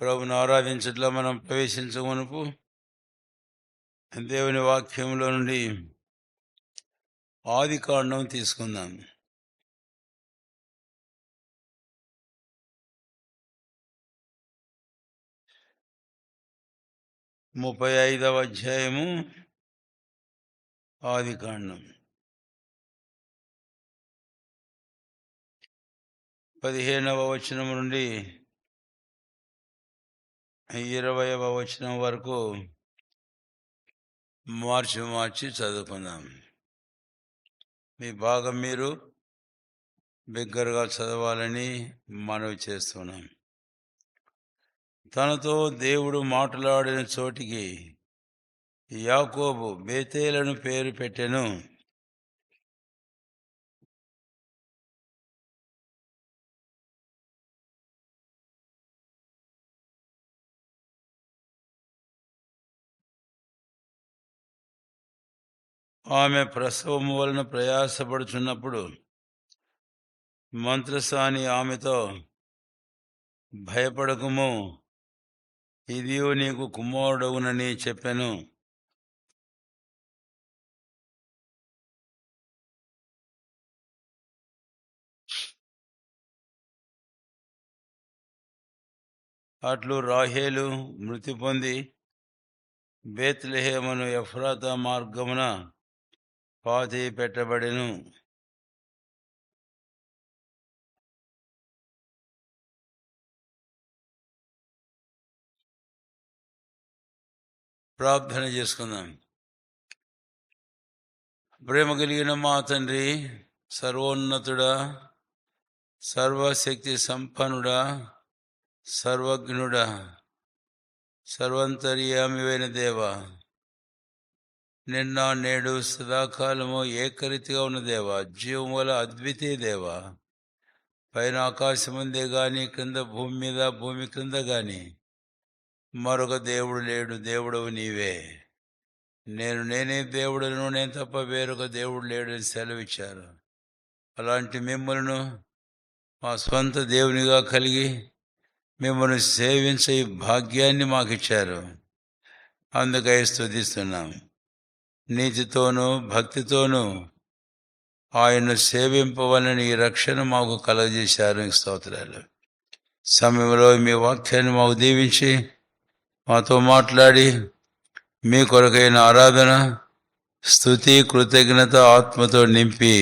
ప్రభుని ఆరాధించట్లో మనం ప్రవేశించమునుపు దేవుని వాక్యంలో నుండి ఆదికాండం తీసుకుందాం. ముప్పై 35వ అధ్యాయము ఆదికాండం 15వ వచనం నుండి 20వ వచనం వరకు మార్చి చదువుకుందాం. మీ భాగం మీరు బిగ్గరగా చదవాలని మనవి చేస్తున్నాం. తనతో దేవుడు మాట్లాడిన చోటికి యాకోబు బేతేలను పేరు పెట్టెను. ఆమె ప్రసవము వలన ప్రయాసపడుచున్నప్పుడు మంత్రసాని ఆమెతో, భయపడకుము, ఇదియో నీకు కుమారుడవునని చెప్పెను. అట్లు రాహేలు మృతి పొంది బేత్లెహేమును ఎఫ్రాతా మార్గమున పాతి పెట్టబడెను. ప్రార్థన చేసుకుందాం. ప్రేమ కలిగిన మా తండ్రి, సర్వోన్నతుడా, సర్వశక్తి సంపన్నుడా, సర్వజ్ఞుడా, సర్వంతర్యామివైన దేవా, నిన్న నేడు సదాకాలము ఏకరీతిగా ఉన్న దేవా, జీవము వల్ల అద్వితీయ దేవా, పైన ఆకాశముందే గాని క్రింద భూమి మీద భూమి క్రింద గాని మరొక దేవుడు లేడు. దేవుడవు నీవే. నేనే దేవుడును, నేను తప్ప వేరొక దేవుడు లేడని సెలవిచ్చారు. అలాంటి మిమ్మల్ని మా స్వంత దేవునిగా కలిగి మిమ్మల్ని సేవించే భాగ్యాన్ని మాకు ఇచ్చారు. అందుకై స్తుతిస్తున్నాం. నీతితోనూ భక్తితోనూ ఆయన్ను సేవింపవలని ఈ రక్షణ మాకు కలగజేశారు. స్తోత్రాలు. సమయంలో మీ వాక్యాన్ని మాకు దీవించి మాతో మాట్లాడి మీ కొరకైన ఆరాధన, స్తుతి, కృతజ్ఞత ఆత్మతో నింపి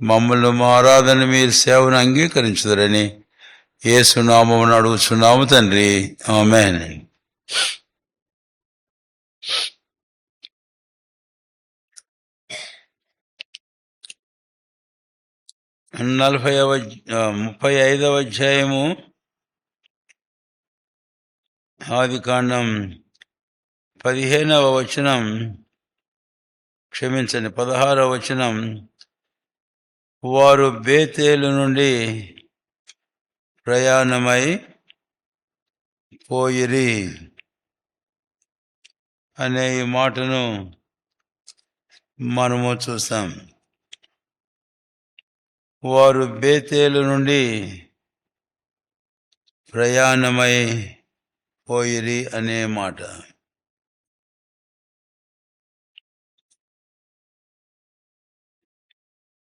మమ్మల్ని మా ఆరాధన మీరు సేవను అంగీకరించుదరని యేసు నామమున అడుగుచున్నాము తండ్రి. ఆమేన్. ముప్పై 35వ అధ్యాయము ఆదికాండం 15వ వచనం, 16వ వచనం, వారు బేతేలు నుండి ప్రయాణమై పోయిరి అనే ఈ మాటను మనము చూస్తాం. వారు బేతేలు నుండి ప్రయాణమై పోయిరి అనే మాట.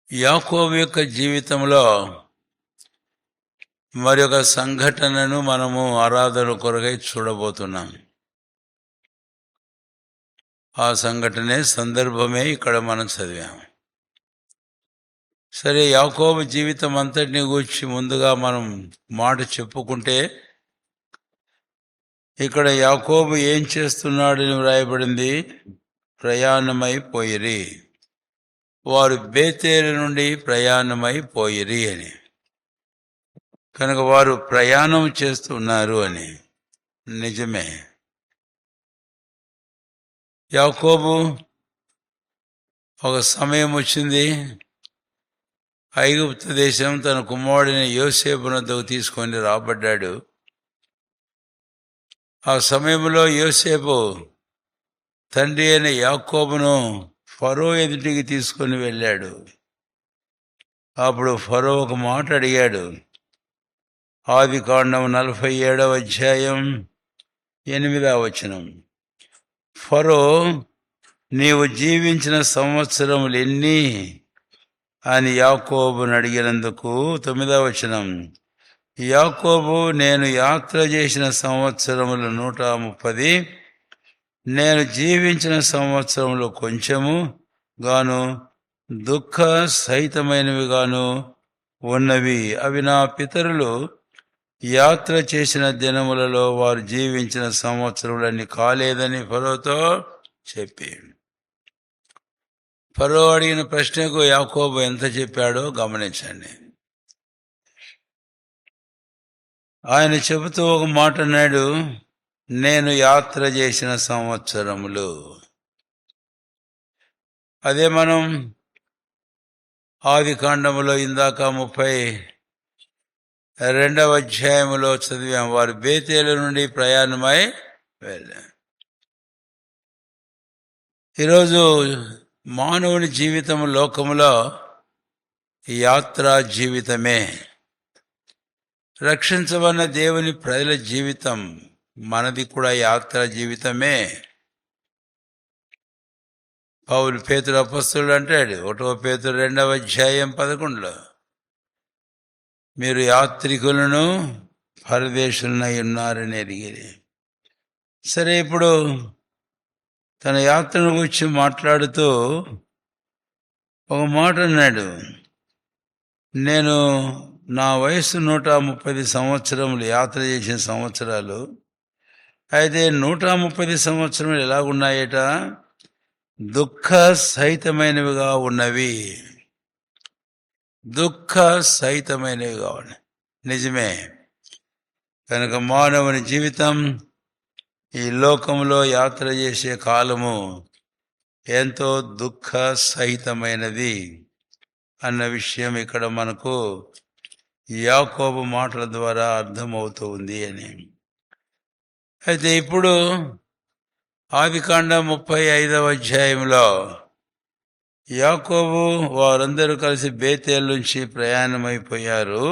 యాకోబు యొక్క జీవితంలో మరి ఒక సంఘటనను మనము ఆరాధన కొరకై చూడబోతున్నాం. ఆ సంఘటనే, సందర్భమే ఇక్కడ మనం చదివాము. సరే, యాకోబు జీవితం అంతటిని గూర్చి ముందుగా మనం మాట చెప్పుకుంటే, ఇక్కడ యాకోబు ఏం చేస్తున్నాడని వ్రాయబడింది? ప్రయాణమైపోయిరి. వారు బేతేలు నుండి ప్రయాణమైపోయిరి అని. కనుక వారు ప్రయాణం చేస్తున్నారు అని. నిజమే. యాకోబు ఒక సమయం వచ్చింది, ఐగుప్తు దేశం తన కుమారుడిని యోసేపునొద్దకు తీసుకొని రాబడ్డాడు. ఆ సమయంలో యోసేపు తండ్రి అయిన యాకోబును ఫరో ఎదుటికి తీసుకొని వెళ్ళాడు. అప్పుడు ఫరో ఒక మాట అడిగాడు. ఆదికాండం 47వ అధ్యాయం 8వ వచనం. ఫరో, నీవు జీవించిన సంవత్సరములు ఎన్ని అని యాకోబును అడిగినందుకు 9వ వచనం, యాకోబు, నేను యాత్ర చేసిన సంవత్సరములు 130, నేను జీవించిన సంవత్సరములు కొంచెము గాను దుఃఖ సహితమైనవి గాను ఉన్నవి. అవి నా పితరులు యాత్ర చేసిన దినములలో వారు జీవించిన సంవత్సరములన్నీ కాలేదని ఫరోతో చెప్పి. ఫరో అడిగిన ప్రశ్నకు యాకోబు ఎంత చెప్పాడో గమనించండి. ఆయన చెబుతూ ఒక మాట అన్నాడు, నేను యాత్ర చేసిన సంవత్సరములు. అదే మనం ఆదికాండములో ఇందాక 32వ అధ్యాయములో చదివాం. వారు బేతేలు నుండి ప్రయాణమై వెళ్ళారు. ఈరోజు మానవుని జీవితం లోకములో యాత్రా జీవితమే. రక్షించబడిన దేవుని ప్రజల జీవితం మనది కూడా యాత్రా జీవితమే. పౌలు పేతురు అపొస్తలుడు అంటాడు 1వ పేతురు 2వ అధ్యాయం 11లో, మీరు యాత్రికులను పరదేశులనై ఉన్నారని ఎరిగిరి. సరే, ఇప్పుడు తన యాత్రను గురించి మాట్లాడుతూ ఒక మాట అన్నాడు, నేను నా వయసు 130 సంవత్సరములు యాత్ర చేసిన సంవత్సరాలు. అయితే 130 సంవత్సరములు ఎలాగున్నాయట? దుఃఖ సహితమైనవిగా ఉన్నవి. దుఃఖ సహితమైనవిగా ఉన్నాయి. నిజమే. కనుక మానవుని జీవితం ఈ లోకంలో యాత్ర చేసే కాలము ఎంతో దుఃఖ సహితమైనది అన్న విషయం ఇక్కడ మనకు యాకోబు మాటల ద్వారా అర్థమవుతూ ఉంది అని. అయితే ఇప్పుడు ఆదికాండం 35వ అధ్యాయంలో యాకోబు వారందరూ కలిసి బేతేలు నుంచి ప్రయాణమైపోయారు.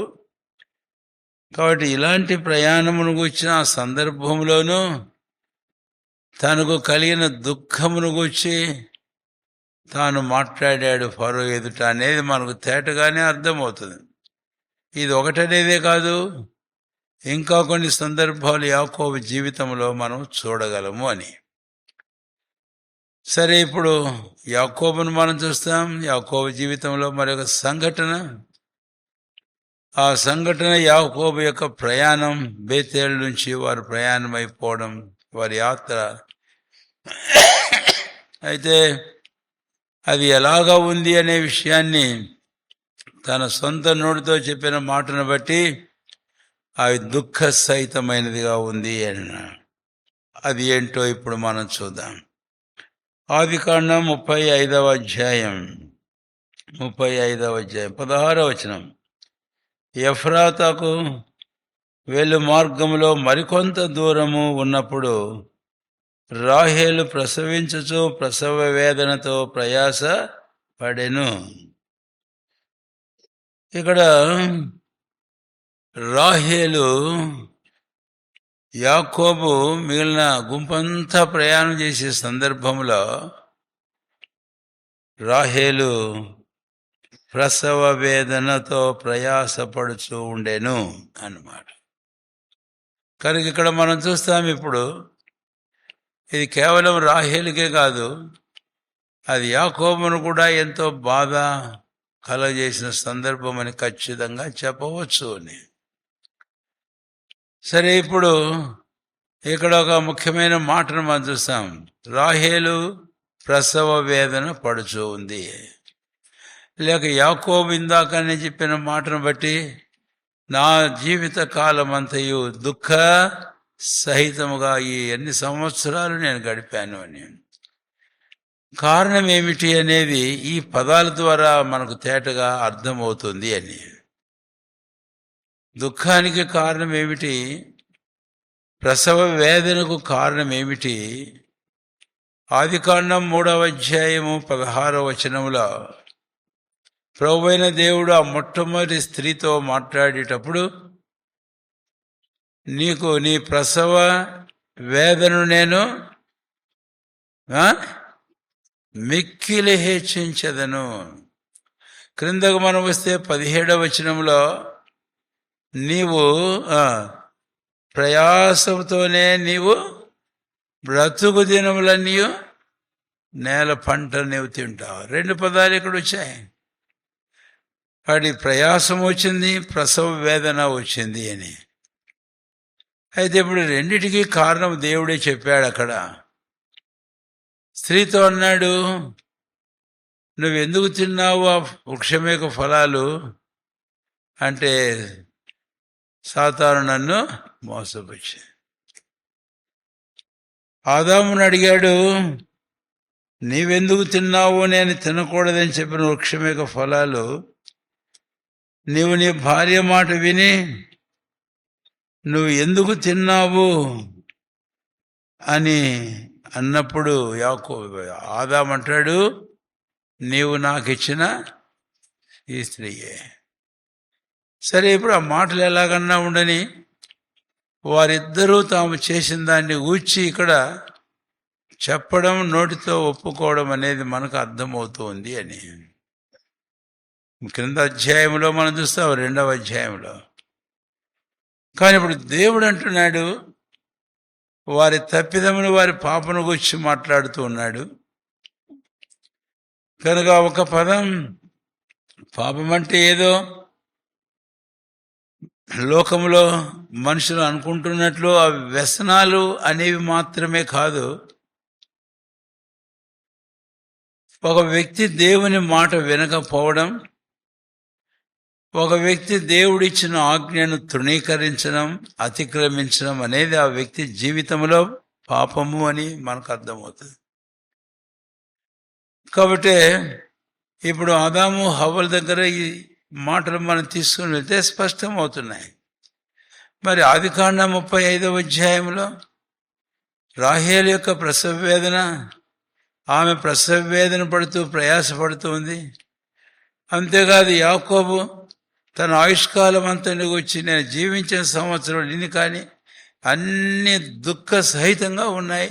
కాబట్టి ఇలాంటి ప్రయాణమును గూర్చిన ఆ సందర్భంలోనూ తనకు కలిగిన దుఃఖమును గూర్చి తాను మాట్లాడాడు ఫరో ఎదుట అనేది మనకు తేటగానే అర్థమవుతుంది. ఇది ఒకటనేదే కాదు, ఇంకా కొన్ని సందర్భాలు యాకోబు జీవితంలో మనం చూడగలము అని. సరే, ఇప్పుడు యాకోబును మనం చూస్తాం. యాకోబు జీవితంలో మరొక సంఘటన. ఆ సంఘటన యాకోబు యొక్క ప్రయాణం, బేతేలు నుంచి వారు ప్రయాణం అయిపోవడం, వారి యాత్ర. అయితే అది ఎలాగా ఉంది అనే విషయాన్ని తన సొంత నోటితో చెప్పిన మాటను బట్టి అవి దుఃఖ సహితమైనదిగా ఉంది అన్నాడు. అది ఏంటో ఇప్పుడు మనం చూద్దాం. ఆదికాండం 35వ అధ్యాయం 16వ వచనం, ఎఫ్రాతాకు వెళ్ళు మార్గములో మరికొంత దూరము ఉన్నప్పుడు రాహేలు ప్రసవించుచు ప్రసవ వేదనతో ప్రయాస పడెను. ఇక్కడ రాహేలు యాకోబు మిగిలిన గుంపంతా ప్రయాణం చేసే సందర్భంలో రాహేలు ప్రసవ వేదనతో ప్రయాసపడుచూ ఉండెను అన్నమాట. కనుక ఇక్కడ మనం చూస్తాం, ఇప్పుడు ఇది కేవలం రాహేలుకే కాదు, అది యాకోబును కూడా ఎంతో బాధ కలగజేసిన సందర్భం అని ఖచ్చితంగా చెప్పవచ్చు అని. సరే, ఇప్పుడు ఇక్కడ ఒక ముఖ్యమైన మాటను మనం చూస్తాం. రాహేలు ప్రసవ వేదన పడుచూ ఉంది. లేక యాకోబు ఇందాక నేను చెప్పిన మాటను బట్టి నా జీవిత కాలం అంతయు దుఃఖ సహితముగా ఈ ఎన్ని సంవత్సరాలు నేను గడిపాను అని. కారణం ఏమిటి అనేది ఈ పదాల ద్వారా మనకు తేటగా అర్థమవుతుంది అని. దుఃఖానికి కారణం ఏమిటి? ప్రసవ వేదనకు కారణం ఏమిటి? ఆదికాండం 3వ అధ్యాయము 16వ వచనములో ప్రభువైన దేవుడు ఆ మొట్టమొదటి స్త్రీతో మాట్లాడేటప్పుడు నీకు నీ ప్రసవ వేదను నేను మిక్కిలి హెచ్చించదను. క్రిందకు మనం వస్తే 17వ వచనంలో నీవు ప్రయాసంతోనే నీవు బ్రతుకు దినములన్నీ నేల పంట నీవు తింటావు. 2 పదాలు ఇక్కడ వచ్చాయి. వాడి ప్రయాసం వచ్చింది, ప్రసవ వేదన వచ్చింది అని. అయితే ఇప్పుడు రెండిటికీ కారణం దేవుడే చెప్పాడు. అక్కడ స్త్రీతో అన్నాడు, నువ్వెందుకు తిన్నావు ఆ వృక్షం యొక్క ఫలాలు అంటే, సాతాను నన్ను మోసపుచ్చి. ఆదామును అడిగాడు, నీవెందుకు తిన్నావు నేను తినకూడదని చెప్పిన వృక్షం యొక్క ఫలాలు నీవు నీ భార్య మాట విని నువ్వు ఎందుకు తిన్నావు అని అన్నప్పుడు ఆదామంటాడు, నీవు నాకు ఇచ్చిన ఈ స్త్రీయే. సరే, ఇప్పుడు ఆ మాటలు ఎలాగన్నా ఉండని వారిద్దరూ తాము చేసిన దాన్ని ఊడ్చి ఇక్కడ చెప్పడం, నోటితో ఒప్పుకోవడం అనేది మనకు అర్థమవుతుంది అని క్రింద అధ్యాయంలో మనం చూస్తాం, 2వ అధ్యాయంలో. కానీ ఇప్పుడు దేవుడు అంటున్నాడు, వారి తప్పిదమును వారి పాపను గురించి మాట్లాడుతూ ఉన్నాడు. కనుక ఒక పదం పాపం అంటే ఏదో లోకంలో మనుషులు అనుకుంటున్నట్లు ఆ వ్యసనాలు అనేవి మాత్రమే కాదు. ఒక వ్యక్తి దేవుని మాట వినకపోవడం, ఒక వ్యక్తి దేవుడిచ్చిన ఆజ్ఞను తృణీకరించడం, అతిక్రమించడం అనేది ఆ వ్యక్తి జీవితంలో పాపము అని మనకు అర్థమవుతుంది. కాబట్టి ఇప్పుడు ఆదాము హవ్వల దగ్గర ఈ మాటలు మనం తీసుకుని వెళ్తే స్పష్టమవుతున్నాయి. మరి ఆదికాండం 35వ అధ్యాయంలో రాహేలు యొక్క ప్రసవ వేదన, ఆమె ప్రసవ వేదన పడుతూ ప్రయాసపడుతూ ఉంది. అంతేకాదు యాకోబు తన ఆయుష్కాలం అంతా వచ్చి నేను జీవించిన సంవత్సరం ఇన్ని కానీ అన్ని దుఃఖ సహితంగా ఉన్నాయి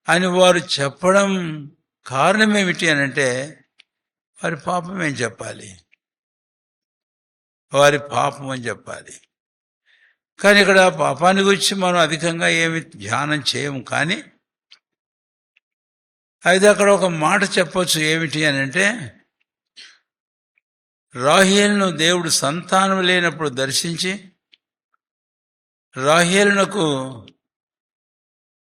అని వారు చెప్పడం కారణం ఏమిటి అని అంటే, వారి పాపం ఏం చెప్పాలి, వారి పాపం అని చెప్పాలి. కానీ ఇక్కడ పాపాన్ని గురించి మనం అధికంగా ఏమి ధ్యానం చేయము. కానీ అయితే అక్కడ ఒక మాట చెప్పొచ్చు. ఏమిటి అని అంటే, రాహేలును దేవుడు సంతానం లేనప్పుడు దర్శించి రాహేలునకు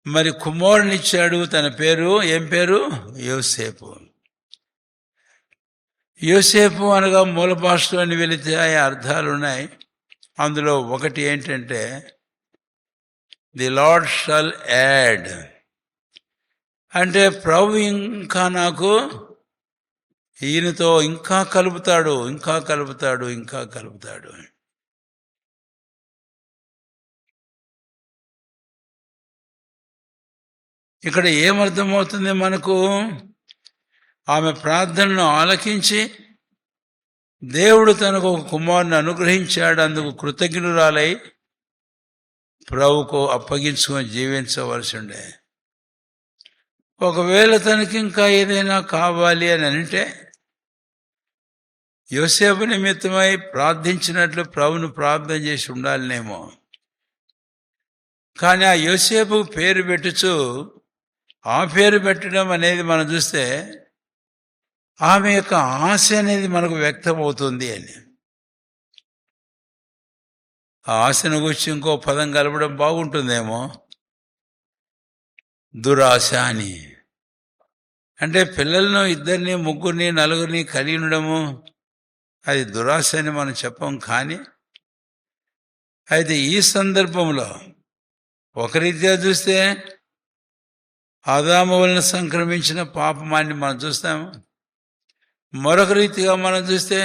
మరి కుమారునిచ్చాడు. తన పేరు ఏం పేరు? యోసేపు. యోసేపు అనగా మూల భాషలోని వెళితే అర్థాలు ఉన్నాయి. అందులో ఒకటి ఏంటంటే, ది లార్డ్ షల్ యాడ్ అంటే ప్రభు ఇంకా నాకు ఈయనతో ఇంకా కలుపుతాడు, ఇంకా కలుపుతాడు, ఇంకా కలుపుతాడు. ఇక్కడ ఏమర్థమవుతుంది మనకు? ఆమె ప్రార్థనను ఆలకించి దేవుడు తనకు ఒక కుమారుని అనుగ్రహించాడు, అందుకు కృతజ్ఞురాలై ప్రభుకు అప్పగించుకొని జీవించవలసి ఉండే. ఒకవేళ తనకి ఇంకా ఏదైనా కావాలి అని అంటే యోసేపు నిమిత్తమై ప్రార్థించినట్లు ప్రభును ప్రార్థన చేసి ఉండాలనేమో. కానీ ఆ యోసేపు పేరు పెట్టుచు ఆ పేరు పెట్టడం అనేది మనం చూస్తే ఆమె యొక్క ఆశ అనేది మనకు వ్యక్తమవుతుంది అని. ఆ ఆశను గురించి ఇంకో పదం కలపడం బాగుంటుందేమో, దురాశ అని. అంటే పిల్లలను 2, 3, 4 కలిగి ఉండడము అది దురాశ అని మనం చెప్పం. కానీ అయితే ఈ సందర్భంలో ఒక రీతిగా చూస్తే ఆదాము వలన సంక్రమించిన పాపమాన్ని మనం చూస్తాము. మరొక రీతిగా మనం చూస్తే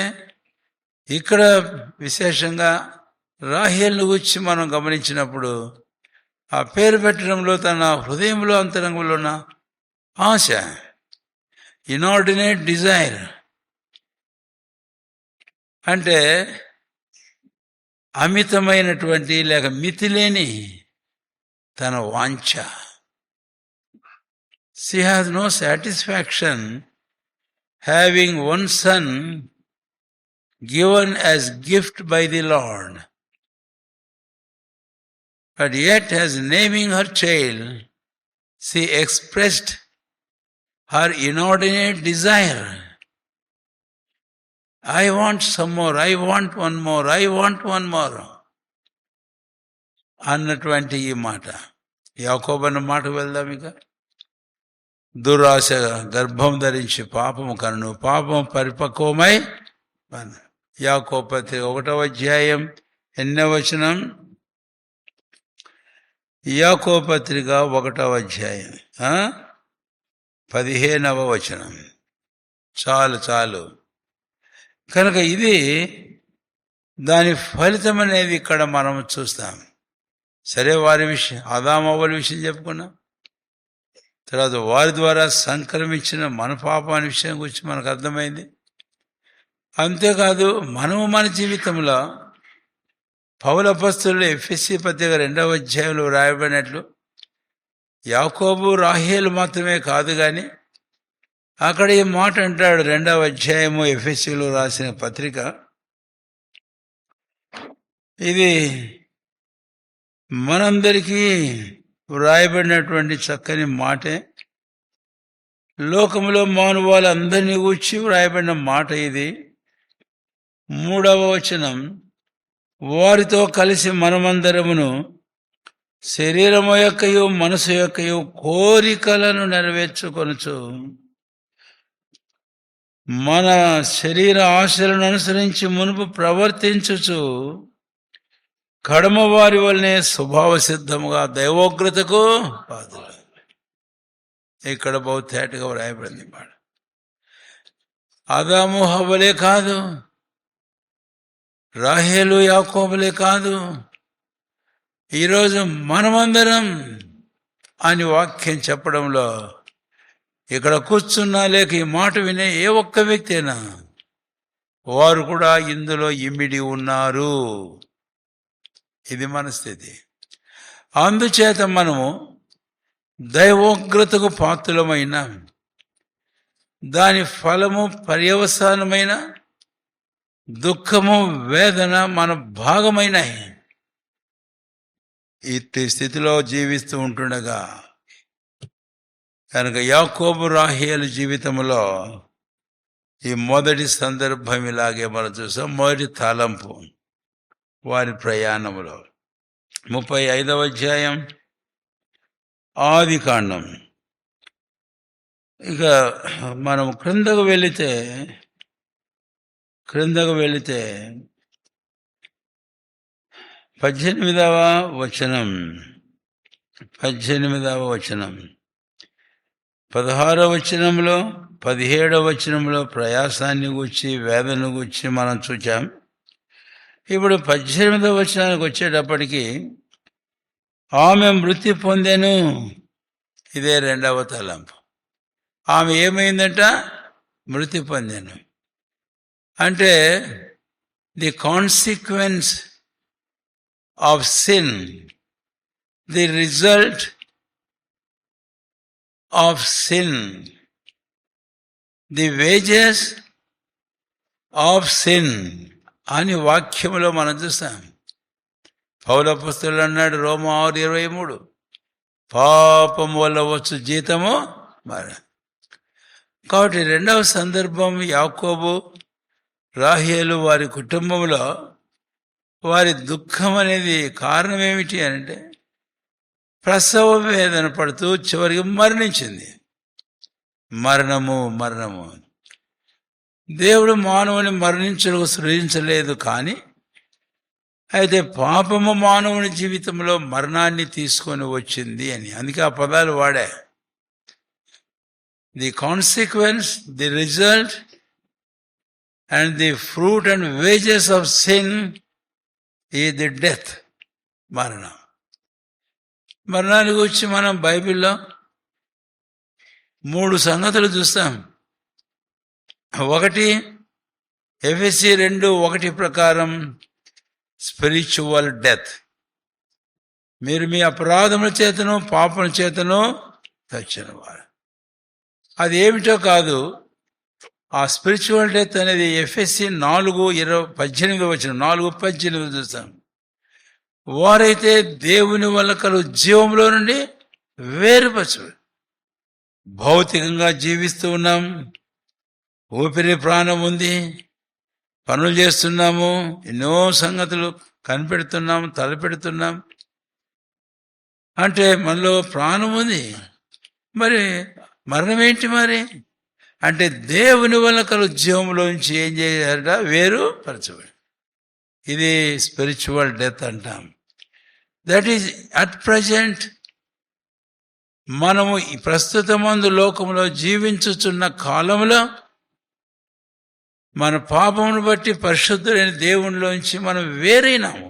ఇక్కడ విశేషంగా రాహేలును గురించి మనం గమనించినప్పుడు ఆ పేరు పెట్టడంలో తన హృదయంలో అంతరంగంలో ఉన్న ఆశ, ఇనార్డినేట్ డిజైర్, అంటే అమితమైనటువంటి లేక మితిలేని తన వాంఛ. She has no satisfaction having one son given as gift by the Lord. But yet, as naming her child, she expressed her inordinate desire. I want some more, I want one more, I want one more. అన్నటువంటి ఈ మాట. యాకోబు అన్న మాటకు వెళ్దాం. ఇక దురాశ గర్భం ధరించి పాపము కనును, పాపం పరిపక్వమై. యాకోబు పత్రిక 1వ అధ్యాయం 8వ వచనం. యాకోబు పత్రిక 1వ అధ్యాయం 15వ వచనం. చాలు. కనుక ఇది దాని ఫలితం అనేది ఇక్కడ మనం చూస్తాం. సరే, వారి విషయం, ఆదామవ్వల విషయం చెప్పుకున్నాం. తర్వాత వారి ద్వారా సంక్రమించిన మన పాపాన్ని విషయం గురించి మనకు అర్థమైంది. అంతేకాదు, మనము మన జీవితంలో పౌలు అపొస్తలుడు ఎఫెసీ పత్రిక 2వ అధ్యాయంలో రాయబడినట్లు యాకోబు రాహేలు మాత్రమే కాదు, కానీ అక్కడ ఈ మాట అంటాడు. 2వ అధ్యాయము ఎఫెసీలో రాసిన పత్రిక. ఇది మనందరికీ వ్రాయబడినటువంటి చక్కని మాటే. లోకములో మానవాళ్ళందరినీ గూర్చి వ్రాయబడిన మాట ఇది. 3వ వచనం. వారితో కలిసి మనమందరమును శరీరము యొక్కయు మనసు యొక్కయు కోరికలను నెరవేర్చుకొనుచు మన శరీర ఆశలను అనుసరించి మునుపు ప్రవర్తించుచు కడమ వారి వల్లనే స్వభావ సిద్ధముగా దైవోగ్రతకు పాత్రులు. ఇక్కడ బహుతేటగా వ్రాయబడింది మాట. ఆదాము హవ్వలే కాదు, రాహేలు యాకోబులే కాదు, ఈరోజు మనమందరం అని వాక్యం చెప్పడంలో ఇక్కడ కూర్చున్నా లేక ఈ మాట వినే ఏ ఒక్క వ్యక్తి అయినా వారు కూడా ఇందులో ఇమిడి ఉన్నారు. ఇది మన స్థితి. అందుచేత మనము దైవోగ్రతకు పాత్రులమైన దాని ఫలము పర్యవసానమైన దుఃఖము వేదన మన భాగమైనాయి. ఇట్టి స్థితిలో జీవిస్తూ ఉంటుండగా కనుక యాకోబు రాహేలు జీవితంలో ఈ మొదటి సందర్భం ఇలాగే మనం చూసాం. మొదటి తలంపు వారి ప్రయాణంలో 35వ అధ్యాయం ఆదికాండం. ఇక మనం క్రిందకు వెళితే 18వ వచనం 16వ వచనంలో 17వ వచనంలో ప్రయాసాన్ని గూర్చి వేదన గూర్చి మనం చూచాం. ఇప్పుడు 18వ వచనానికి వచ్చేటప్పటికి ఆమె మృతి పొందెను. ఇదే 2వ తలంపు. ఆమె ఏమైందంట? మృతి పొందెను. అంటే the consequence of sin, the result of sin, the wages of sin అని వాక్యంలో మనం చూస్తాం. పౌలు అపొస్తలుడు అన్నాడు రోమా 6:23, పాపం వల్ల వచ్చు జీతము మరణం. కాబట్టి 2వ సందర్భం యాకోబు రాహేలు వారి కుటుంబంలో వారి దుఃఖం అనేది కారణం ఏమిటి అంటే ప్రసవ వేదన పడుతూ చివరికి మరణించింది. మరణము. దేవుడు మానవుని మరణించడానికి సృజించలేదు, కానీ అయితే పాపము మానవుని జీవితంలో మరణాన్ని తీసుకొని వచ్చింది అని. అందుకే ఆ పదాలు వాడా. The consequence, the result and the fruit and wages of sin is the death, మరణం. మరణాన్ని గురించి మనం బైబిల్లో 3 సంగతులు చూస్తాం. ఒకటి, ఎఫెసీ 2:1 ప్రకారం స్పిరిచువల్ డెత్. మీరు మీ అపరాధముల చేతను పాపముల చేతను చచ్చినవారు. అది ఏమిటో కాదు. ఆ స్పిరిచువల్ డెత్ అనేది ఎఫ్ఎస్సి 4:18 4:18 చూస్తాం. వారైతే దేవుని వల్ల కలుగు జీవంలో నుండి వేరుపరచు. భౌతికంగా జీవిస్తూ ఉన్నాం, ఊపిరి ప్రాణం ఉంది, పనులు చేస్తున్నాము, ఎన్నో సంగతులు కనిపెడుతున్నాం, తలపెడుతున్నాం. అంటే మనలో ప్రాణం ఉంది, మరి మరణం ఏంటి? మరి అంటే దేవుని వల్ల కలుగు జీవంలోంచి ఏం చేయాలట? వేరు పరచబడి. ఇది స్పిరిచువల్ డెత్ అంటాం. That is at present. మనము ఈ ప్రస్తుతమందు లోకంలో జీవించుచున్న కాలంలో మన పాపమును బట్టి పరిశుద్ధులైన దేవునిలోంచి మనం వేరైనాము.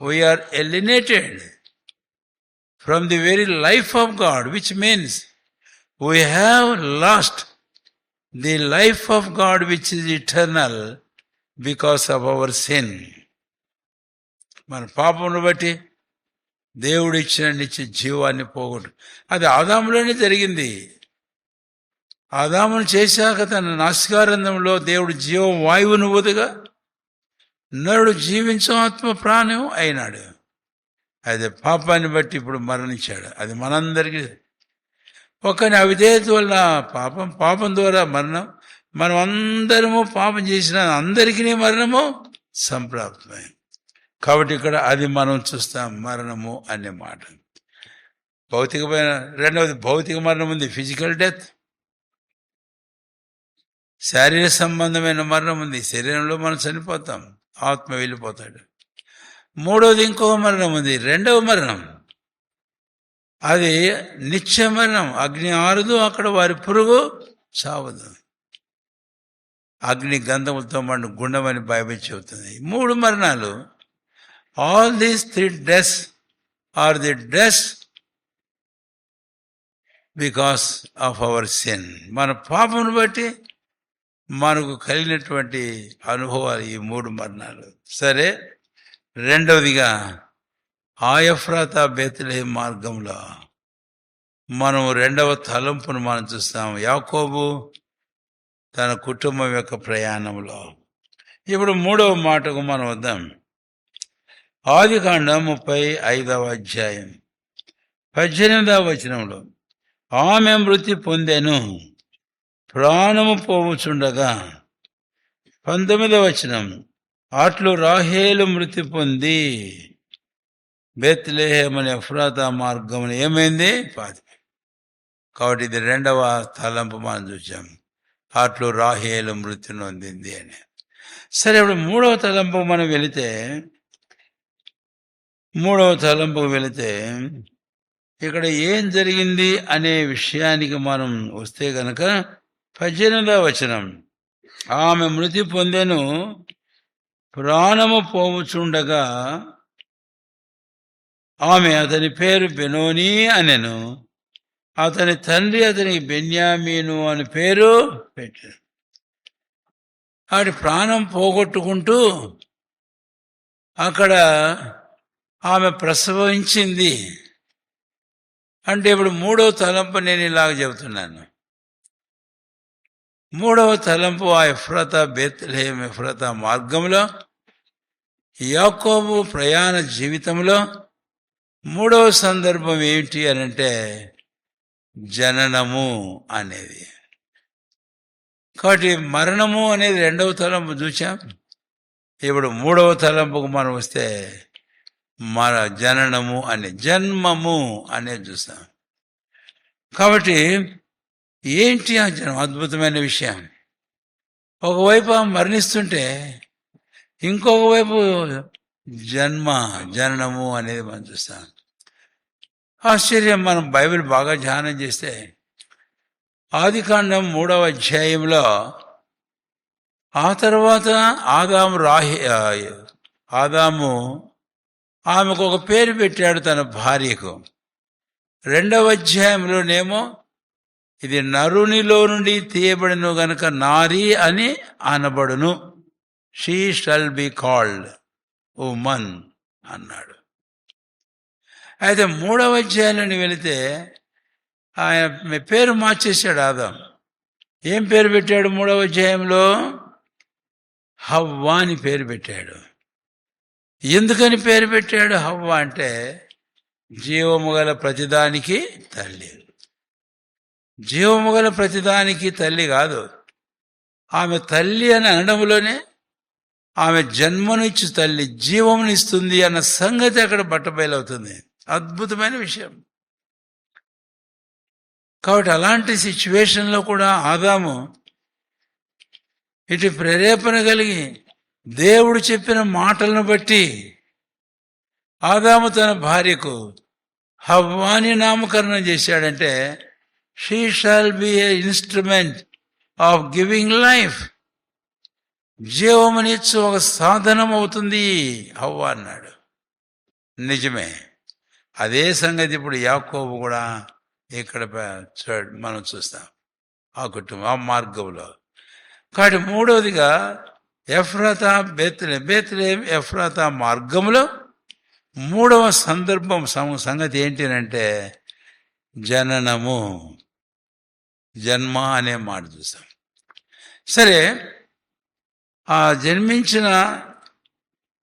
We are alienated from the very life of God, which means we have lost the life of God which is eternal because of our sin. మన పాపమును బట్టి దేవుడు ఇచ్చిన నిత్య జీవాన్ని పోగొట్టు. అది ఆదాములోనే జరిగింది. ఆదామును చేశాక తన నాసికారంధంలో దేవుడు జీవం వాయువును ఊదగా నరుడు జీవించు ఆత్మ ప్రాణం అయినాడు. అదే పాపాన్ని బట్టి ఇప్పుడు మరణించాడు. అది మనందరికీ ఒకని అవిధేయత వల్ల పాపం ద్వారా మరణం. మనం అందరము పాపం చేసిన అందరికీ మరణము సంప్రాప్తమైంది. కాబట్టి ఇక్కడ అది మనం చూస్తాం, మరణము అనే మాట. భౌతికమైన రెండవది భౌతిక మరణం ఉంది, ఫిజికల్ డెత్. శారీరక సంబంధమైన మరణం ఉంది, శరీరంలో మనం చనిపోతాం, ఆత్మ వెళ్ళిపోతాడు. మూడవది ఇంకొక మరణం ఉంది, రెండవ మరణం. అది నిత్య మరణం. అగ్ని ఆరదు, అక్కడ వారి పురుగు చావదు. అగ్ని గంధములతో మండు గుండమని బైబిల్ చెబుతుంది. మూడు మరణాలు. All these 3 deaths are the deaths because of our sin. మన పాపమును బట్టి మనకు కలిగినటువంటి అనుభవాలు ఈ 3 మరణాలు. సరే, రెండవదిగా ఆ ఎఫ్రాతా బేత్లెహేము మార్గంలో మనం రెండవ తలంపును మనం చూస్తాం, యాకోబు తన కుటుంబం యొక్క ప్రయాణంలో. ఇప్పుడు మూడవ మాటకు మనం వద్దాం. ఆదికాండం 35 18 ఆమె మృతి పొందెను, ప్రాణము పోవుచుండగా. 19 అట్లు రాహేలు మృతి పొంది బేత్లెహేము అనే ఎఫ్రాతా మార్గమును ఏమైంది? పాతి. కాబట్టి ఇది రెండవ తలంపు మనం చూసాం, అట్లు రాహేలు మృతి నొందింది అని. సరే, ఇప్పుడు మూడవ తలంపుకు మనం వెళితే ఇక్కడ ఏం జరిగింది అనే విషయానికి మనం వస్తే గనక 18 ఆమె మృతి పొందెను, ప్రాణము పోవుచుండగా. ఆమె అతని పేరు బెనోని అనెను, అతని తండ్రి అతనికి బెన్యామీను అని పేరు పెట్టారు. ఆడి ప్రాణం పోగొట్టుకుంటూ అక్కడ ఆమె ప్రసవించింది. అంటే ఇప్పుడు మూడవ తలంపు నేను ఇలాగ చెబుతున్నాను. మూడవ తలంపు ఆ ఎఫ్రాతా బేత్లెహేము ఎఫ్రాతా మార్గంలో యాకోబు ప్రయాణ జీవితంలో మూడవ సందర్భం ఏమిటి అనంటే జననము అనేది. కాబట్టి మరణము అనేది రెండవ తలంపు చూచాం. ఇప్పుడు మూడవ తలంపుకు మనం వస్తే మన జననము అనే జన్మము అనేది చూస్తాం. కాబట్టి ఏంటి ఆ జన్మ? అద్భుతమైన విషయం. ఒకవైపు మరణిస్తుంటే ఇంకొక వైపు జననము అనేది మనం చూస్తాం. ఆశ్చర్యం. మనం బైబిల్ బాగా ధ్యానం చేస్తే ఆదికాండం 3 ఆ తర్వాత ఆదాము ఆమెకు ఒక పేరు పెట్టాడు తన భార్యకు. 2 ఇది నరునిలో నుండి తీయబడిను గనక నారీ అని అనబడును. She shall be called woman అన్నాడు. అయితే 3వ అధ్యాయంలోని వెళితే ఆయన పేరు మార్చేశాడు ఆదాం. ఏం పేరు పెట్టాడు 3వ అధ్యాయంలో? హవ్వ అని పేరు పెట్టాడు. ఎందుకని పేరు పెట్టాడు హవ్వ అంటే జీవము గల ప్రతిదానికి తల్లి. జీవము గల ప్రతిదానికి తల్లి కాదు, ఆమె తల్లి అని అనడంలోనే ఆమె జన్మనిచ్చు తల్లి జీవమునిస్తుంది అన్న సంగతి అక్కడ బట్టబయలవుతుంది. అద్భుతమైన విషయం. కాబట్టి అలాంటి సిచ్యువేషన్లో కూడా ఆదాము ఇటు ప్రేరేపణ కలిగి దేవుడు చెప్పిన మాటలను బట్టి ఆదాము తన భార్యకు హవ్వాని నామకరణం చేశాడంటే she shall be a instrument of giving life. జీవమునిచ్చు ఒక సాధనం అవుతుంది హవ్వ అన్నాడు. నిజమే. అదే సంగతి ఇప్పుడు యాకోబు కూడా ఇక్కడ మనం చూస్తాం ఆ కుటుంబం ఆ మార్గంలో. కాబట్టి 3వదిగా ఎఫ్రాతా బేత్లెహేం ఎఫ్రాతా మార్గంలో 3వ సందర్భం సంగతి ఏంటంటే జననము, జన్మ అనే మాట చూసాం. సరే, ఆ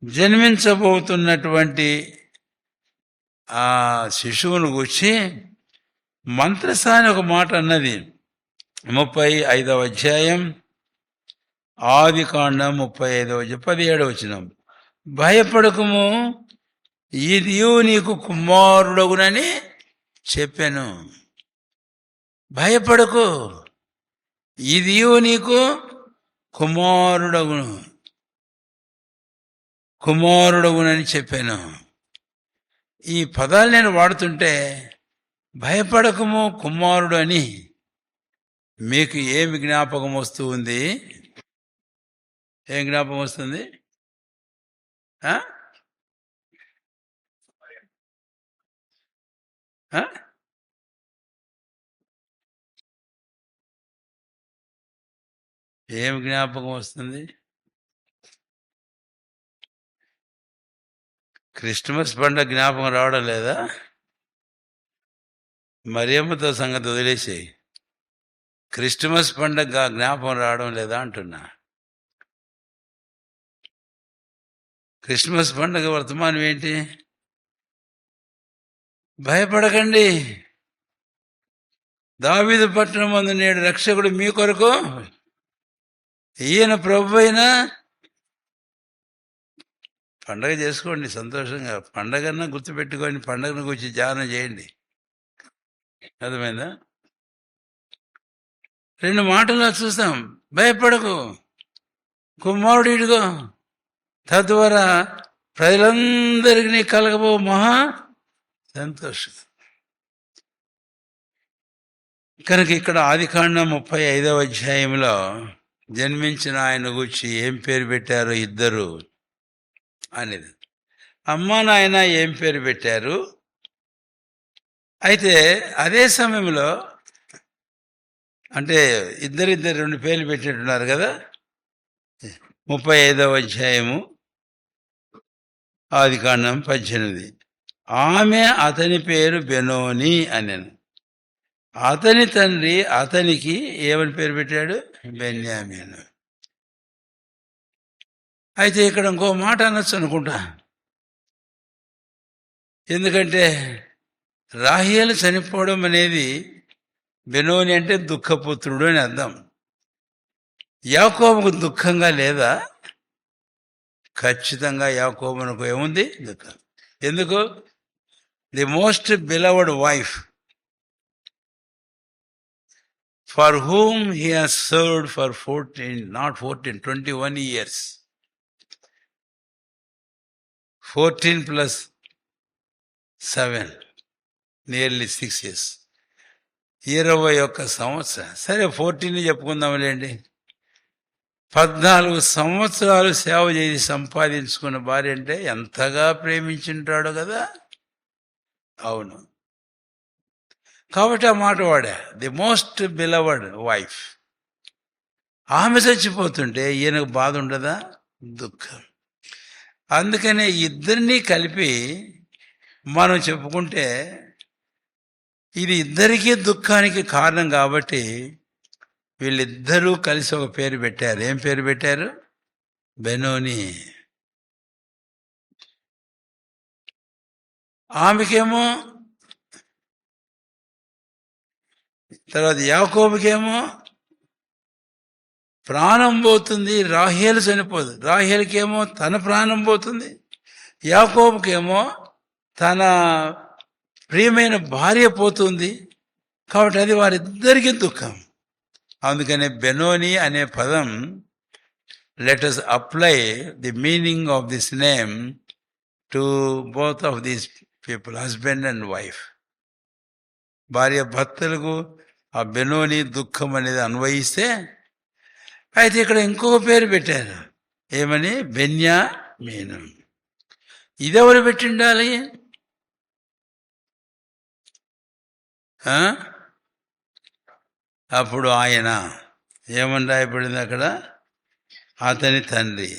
జన్మించబోతున్నటువంటి ఆ శిశువును గురించి మంత్రసాని ఒక మాట అన్నది. 35వ అధ్యాయం ఆదికాండం 35వ 17వ భయపడకుము, ఇదియు నీకు కుమారుడగునని చెప్పాను. భయపడకు, ఇదియు నీకు కుమారుడగునని చెప్పాను. ఈ పదాలు నేను వాడుతుంటే భయపడకము కుమారుడు అని మీకు ఏమి జ్ఞాపకం వస్తూ ఉంది? ఏం జ్ఞాపకం వస్తుంది? ఏం జ్ఞాపకం వస్తుంది? క్రిస్మస్ పండుగ జ్ఞాపకం రావడం లేదా? మరియమ్మతో సంగతి వదిలేసేయి. క్రిస్మస్ పండుగ జ్ఞాపకం రావడం లేదా అంటున్నా. క్రిస్మస్ పండుగ వర్తమానం ఏంటి? భయపడకండి, దావీదు పట్టణం మందు నేడు రక్షకుడు మీ కొరకు, ఈయన ప్రభు అయినా. పండగ చేసుకోండి సంతోషంగా, పండగన్నా గుర్తుపెట్టుకొని పండగను గురించి ధ్యానం చేయండి. అర్థమైందా? 2 మాటలు చూస్తాం. భయపడకు, కుమారుడు ఇడుగో, తద్వారా ప్రజలందరికీ కలగబో మహా సంతోషం. కనుక ఇక్కడ ఆదికాండం 35వ అధ్యాయంలో జన్మించిన ఆయన గురించి ఏం పేరు పెట్టారు ఇద్దరు అనేది. అమ్మా నాయన ఏం పేరు పెట్టారు? అయితే అదే సమయంలో అంటే ఇద్దరు 2 పేర్లు పెట్టినట్టున్నారు కదా. 35వ అధ్యాయము ఆదికాండం 18. ఆమె అతని పేరు బెనోని అనెను. అతని తండ్రి అతనికి ఏమని పేరు పెట్టాడు? బెన్యామీను. అయితే ఇక్కడ ఇంకో మాట అనొచ్చు అనుకుంటా. ఎందుకంటే రాహేలు చనిపోవడం అనేది, బెనోని అంటే దుఃఖపుత్రుడు అని అర్థం. యాకోబుకు దుఃఖంగా లేదా? ఖచ్చితంగా యాకోబునకు ఏముంది? దుఃఖం. ఎందుకు? The most beloved wife, for whom he has served for 21 years. 14 plus 7, nearly 6 years. 21 సంవత్సరం. సరే 14 చెప్పుకుందాంలేండి. 14 సంవత్సరాలు సేవ చేసి సంపాదించుకున్న భార్య అంటే ఎంతగా ప్రేమించుంటాడు కదా. అవును. కాబట్టి ఆ మాట వాడా, ది మోస్ట్ బిలవడ్ వైఫ్. ఆమె చచ్చిపోతుంటే ఈయనకు బాధ ఉండదా? దుఃఖం. అందుకనే ఇద్దరినీ కలిపి మనం చెప్పుకుంటే ఇది ఇద్దరికీ దుఃఖానికి కారణం కాబట్టి వీళ్ళిద్దరూ కలిసి ఒక పేరు పెట్టారు. ఏం పేరు పెట్టారు? బెనోని. ఆమెకేమో, తర్వాత యాకోబుకేమో ప్రాణం పోతుంది, రాహేలు చనిపోదు. రాహేలుకేమో తన ప్రాణం పోతుంది, యాకోబుకేమో తన ప్రియమైన భార్య పోతుంది. కాబట్టి అది వారిద్దరికీ దుఃఖం. అందుకనే బెనోని అనే పదం, let us apply the meaning of this name to both of these people, husband and wife. భార్య భర్తలకు ఆ బెనోని దుఃఖం అనేది అన్వయిస్తే, అయితే ఇక్కడ ఇంకొక పేరు పెట్టారు. ఏమని? బెన్యామీను. ఇదెవరు పెట్టిండాలి? అప్పుడు ఆయన ఏమని రాయబడింది అక్కడ? అతని తండ్రి.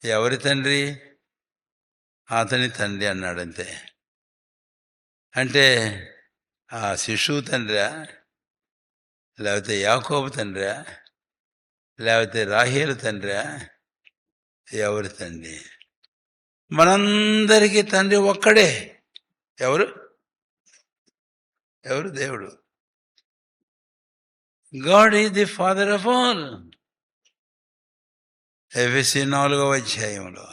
ఎవరి తండ్రి? అతని తండ్రి అన్నాడు అంతే. అంటే ఆ శిశువు తండ్రా, లేకపోతే యాకోబు తండ్రా, లేకపోతే రాహేలు తండ్రా? ఎవరి తండ్రి? మనందరికీ తండ్రి ఒక్కడే. ఎవరు? ఎవరు? దేవుడు. God is the father of all. ఎఫెసీ 4వ అధ్యాయంలో,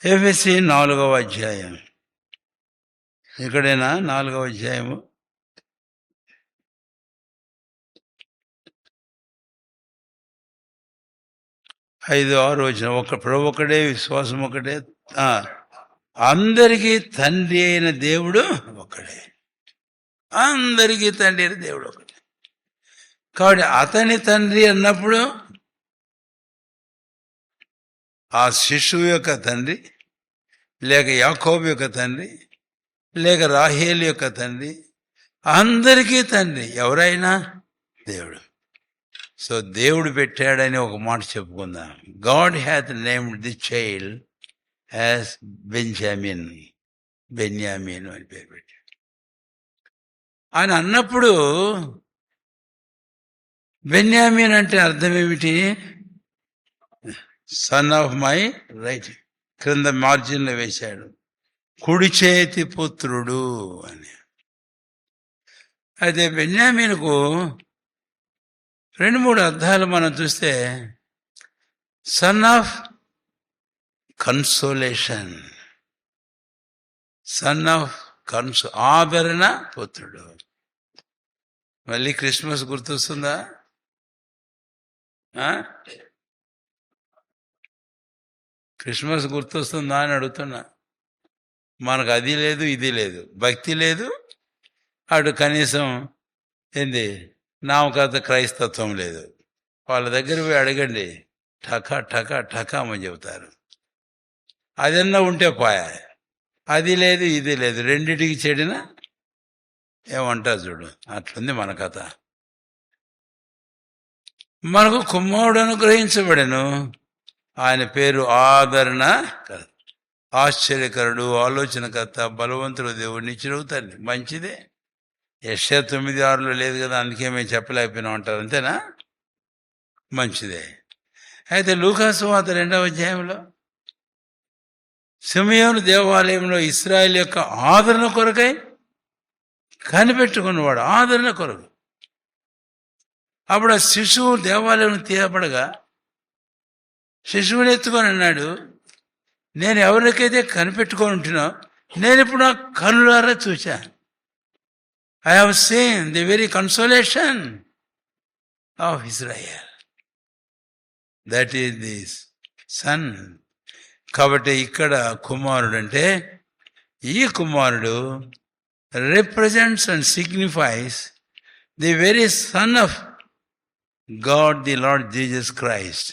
ఎఫెసీ 4వ అధ్యాయం, ఇక్కడేనా 4వ అధ్యాయము? 5-6 వచనం. ప్రభు ఒకడే, విశ్వాసం ఒకటే, అందరికీ తండ్రి అయిన దేవుడు ఒకడే. అందరికీ తండ్రి అయిన దేవుడు ఒకటే. కాబట్టి అతని తండ్రి అన్నప్పుడు ఆ శిశువు యొక్క తండ్రి, లేక యాకోబు యొక్క తండ్రి, లేక రాహేలు యొక్క తండ్రి, అందరికీ తండ్రి ఎవరైనా దేవుడు. సో దేవుడు పెట్టాడని ఒక మాట చెప్పుకుందాం. God hath named the child as Benjamin. బెన్యామీను అని పేరు పెట్టాడు. ఆయన అన్నప్పుడు బెన్యామీన్ అంటే అర్థం ఏమిటి? Son of my right. క్రింద మార్జిన్లో వేశాడు, కుడి చేతి పుత్రుడు అని. అయితే బెన్యామీనుకు 2-3 అర్థాలు మనం చూస్తే, son of consolation, son of ఆదరణ పుత్రుడు. మళ్ళీ క్రిస్మస్ గుర్తొస్తుందా? క్రిస్మస్ గుర్తొస్తుందా అని అడుగుతున్నా. మనకు అది లేదు, ఇది లేదు, భక్తి లేదు, అటు కనీసం ఏంది నామకాత క్రైస్తత్వం లేదు. వాళ్ళ దగ్గర పోయి అడగండి, ఠకా ఠకా ఠకామని చెబుతారు. అదన్నా ఉంటే పోయా. అది లేదు, ఇది లేదు, రెండిటికి చెడిన ఏమంటారు చూడు, అట్లుంది మన కథ. మనకు కుమారుడు అనుగ్రహించబడెను, ఆయన పేరు ఆదరణ, ఆశ్చర్యకరుడు, ఆలోచనకర్త, బలవంతుడు, దేవుడు, నిత్యుడు తండ్రి. మంచిదే. యెషయా 9:6 లేదు కదా, అందుకే మేము చెప్పలేకపోయినాం అంటారు, అంతేనా? మంచిదే. అయితే లూకా సువార్త 2వ అధ్యాయంలో సిమియోను దేవాలయంలో ఇశ్రాయేలు యొక్క ఆదరణ కొరకై కనిపెట్టుకున్నవాడు, ఆదరణ కొరకు. అప్పుడు ఆ శిశువు దేవాలయం తీయబడగా శిశువుని ఎత్తుకొని అన్నాడు, నేను ఎవరికైతే కనిపెట్టుకొని ఉంటున్నా, నేను ఇప్పుడు నా కనులారా చూశా. I have seen the very consolation of Israel. That is this son. కాబట్టి ఇక్కడ కుమారుడు అంటే, ఈ కుమారుడు represents and signifies the very son of God, the Lord Jesus Christ,